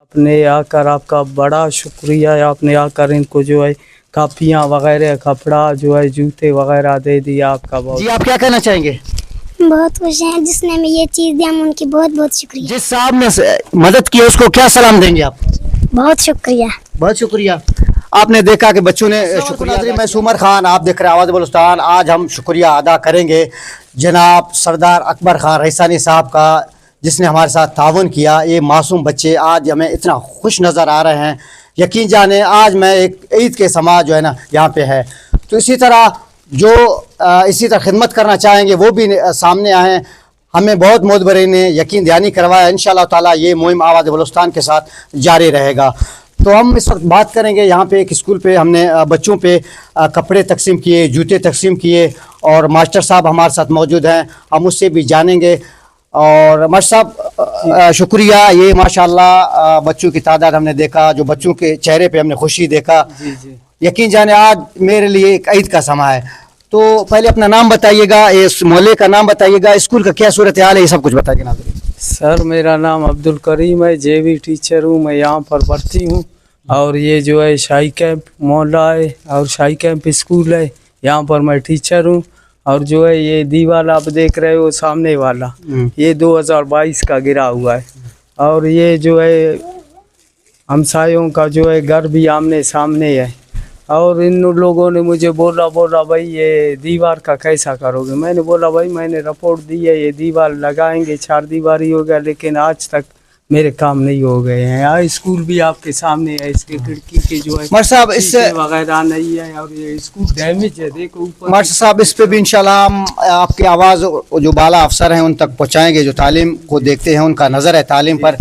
आपने आकर आपका बड़ा शुक्रिया है। आपने आकर इनको जो है कापियाँ वगैरह, कपड़ा जो है, जूते वगैरह दे दिया। आपका बहुत। जी आप क्या कहना चाहेंगे? बहुत खुश हैं जिसने हमें ये चीज़ दी, हम उनकी बहुत बहुत शुक्रिया। जिस साहब ने मदद की उसको क्या सलाम देंगे आप? बहुत शुक्रिया। बहुत शुक्रिया। आपने देखा कि बच्चों ने शुक्रिया। मैं सुमर खान, आप देख रहे हैं आवाज़ बलूचिस्तान। आज हम शुक्रिया अदा करेंगे जनाब सरदार अकबर खान रईसानी साहब का, जिसने हमारे साथ ताउन किया। ये मासूम बच्चे आज हमें इतना खुश नज़र आ रहे हैं, यकीन जाने आज मैं एक ईद के समाज जो है ना यहाँ पे है। तो इसी तरह जो इसी तरह खिदमत करना चाहेंगे वो भी सामने आएँ। हमें बहुत मोतबरी ने यकीन दयानी करवाया। इंशाअल्लाह ताला ये मुहिम आवाज़ बलूचिस्तान के साथ जारी रहेगा। तो हम इस वक्त बात करेंगे यहाँ पे एक स्कूल पे हमने बच्चों पे कपड़े तकसीम किए, जूते तकसीम किए, और मास्टर साहब हमारे साथ मौजूद हैं, हम उससे भी जानेंगे। और मास्टर साहब शुक्रिया। ये माशाल्लाह बच्चों की तादाद हमने देखा, जो बच्चों के चेहरे पे हमने खुशी देखा। जी जी। यकीन जाने आज मेरे लिए एक ईद का समय है। तो पहले अपना नाम बताइएगा, इस मोहल्ले का नाम बताइएगा, स्कूल का क्या सूरत हाल है, ये सब कुछ बताइए नाज़रीन। सर मेरा नाम अब्दुल करीम है, जेवी टीचर हूँ, मैं यहाँ पर भर्ती हूँ। और ये जो है शाही कैंप मोहल्ला है और शाही कैंप स्कूल है, यहाँ पर मैं टीचर हूँ। और जो है ये दीवार आप देख रहे हो सामने वाला, ये 2022 का गिरा हुआ है। और ये जो है हमसायों का जो है घर भी आमने सामने है। और इन लोगों ने मुझे बोला भाई ये दीवार का कैसा करोगे। मैंने बोला भाई मैंने रिपोर्ट दी है, ये दीवार लगाएंगे, 4 दीवारी हो गया, लेकिन आज तक मेरे काम नहीं हो गए हैं। यहाँ स्कूल भी आपके सामने है, इसके खिड़की के जो है मास्टर साहब इससे वगैरह नहीं है, और ये स्कूल डैमेज है, देखो ऊपर। मास्टर साहब इस पे भी इंशाल्लाह हम आपकी आवाज़ जो बाला अफसर हैं उन तक पहुँचाएंगे, जो तालीम को देखते हैं उनका नज़र है तालीम पर।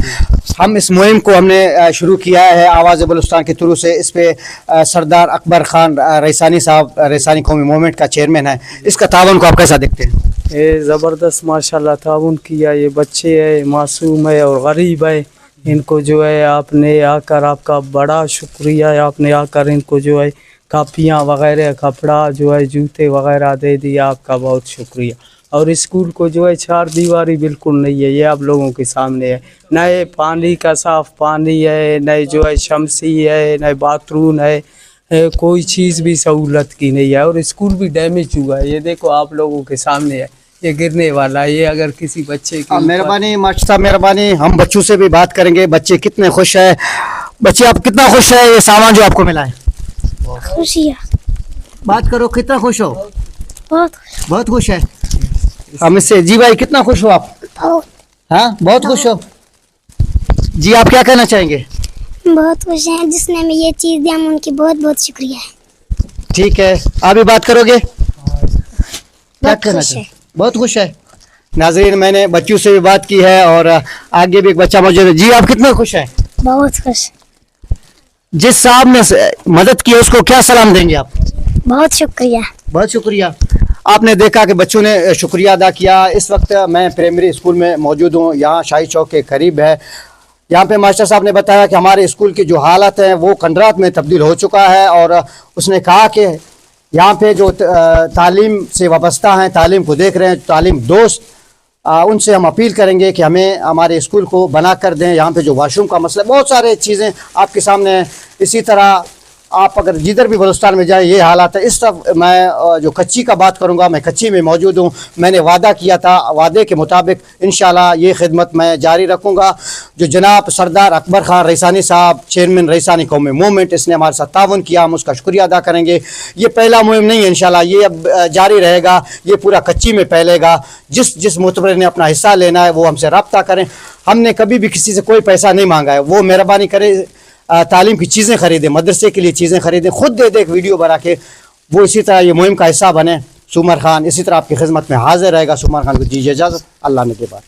हम इस मुहिम को हमने शुरू किया है आवाज़ बलूचिस्तान के थ्रू से। इस पे सरदार अकबर खान रईसानी साहब, रईसानी कौमी मूवमेंट का चेयरमैन है। इसका ताउन को आप कैसा देखते हैं? ये ज़बरदस्त माशाल्लाह ताउन किया। ये बच्चे है, मासूम है और गरीब है, इनको जो है आपने आकर आपका बड़ा शुक्रिया है। आपने आकर इनको जो है कापियाँ वगैरह, कपड़ा जो है, जूते वगैरह दे दिया। आपका बहुत शुक्रिया। और स्कूल को जो है 4 दीवारी बिल्कुल नहीं है, ये आप लोगों के सामने है। नए पानी का साफ पानी है, नए जो है शमसी है, नए बाथरूम है, कोई चीज़ भी सहूलत की नहीं है। और स्कूल भी डैमेज हुआ है, ये देखो आप लोगों के सामने है, ये गिरने वाला है। ये अगर किसी बच्चे की मेहरबानी मास्टर साहब, मेहरबानी। हम बच्चों से भी बात करेंगे, बच्चे कितने खुश है। बच्चे आप कितना खुश है ये सामान जो आपको मिला है? खुशियाँ। बात करो, कितना खुश हो? बहुत खुश है। हम इससे जी भाई कितना खुश हो आप? बहुत। हाँ बहुत खुश हो। जी आप क्या कहना चाहेंगे? बहुत खुश हैं जिसने हमें ये चीज़ दी, हम उनकी बहुत बहुत शुक्रिया है। ठीक है, आप भी बात करोगे? बहुत खुश है। बहुत खुश है। नाजरीन मैंने बच्चों से भी बात की है और आगे भी एक बच्चा मौजूद है। जी आप कितना खुश हैं? बहुत खुश। जिस साहब ने मदद की उसको क्या सलाम देंगे आप? बहुत शुक्रिया। बहुत शुक्रिया। आपने देखा कि बच्चों ने शुक्रिया अदा किया। इस वक्त मैं प्राइमरी स्कूल में मौजूद हूँ, यहाँ शाही चौक के करीब है। यहाँ पे मास्टर साहब ने बताया कि हमारे स्कूल की जो हालत है वो खंडरात में तब्दील हो चुका है। और उसने कहा कि यहाँ पे जो तालीम से वाबस्ता हैं, तालीम को देख रहे हैं, तालीम दोस्त, उनसे हम अपील करेंगे कि हमें हमारे स्कूल को बना कर दें। यहाँ पे जो वाशरूम का मसला, बहुत सारे चीज़ें आपके सामने हैं। इसी तरह आप अगर जिधर भी बलूचिस्तान में जाए ये हालात है। इस तरफ मैं जो कच्ची का बात करूँगा, मैं कच्ची में मौजूद हूँ। मैंने वादा किया था, वादे के मुताबिक इंशाल्लाह ये खिदमत मैं जारी रखूँगा। जो जनाब सरदार अकबर खान रईसानी साहब, चेयरमैन रईसानी कौमी मूवमेंट, इसने हमारे साथ ताउन किया, हम उसका शुक्रिया अदा करेंगे। ये पहला मुहिम नहीं है, इंशाल्लाह ये अब जारी रहेगा, ये पूरा कच्ची में फैलेगा। जिस मुतबर ने अपना हिस्सा लेना है वो हमसे रब्ता करें। हमने कभी भी किसी से कोई पैसा नहीं मांगा है, वो मेहरबानी करे तालीम की चीज़ें ख़रीदें, मदरसे के लिए चीज़ें ख़रीदें, खुद दे दे एक वीडियो बना के, वो इसी तरह ये मुहिम का हिस्सा बने। सुमर खान इसी तरह आपकी खिदमत में हाजिर रहेगा। सुमर खान को दीजिए इजाज़त। अल्लाह ने के बाद।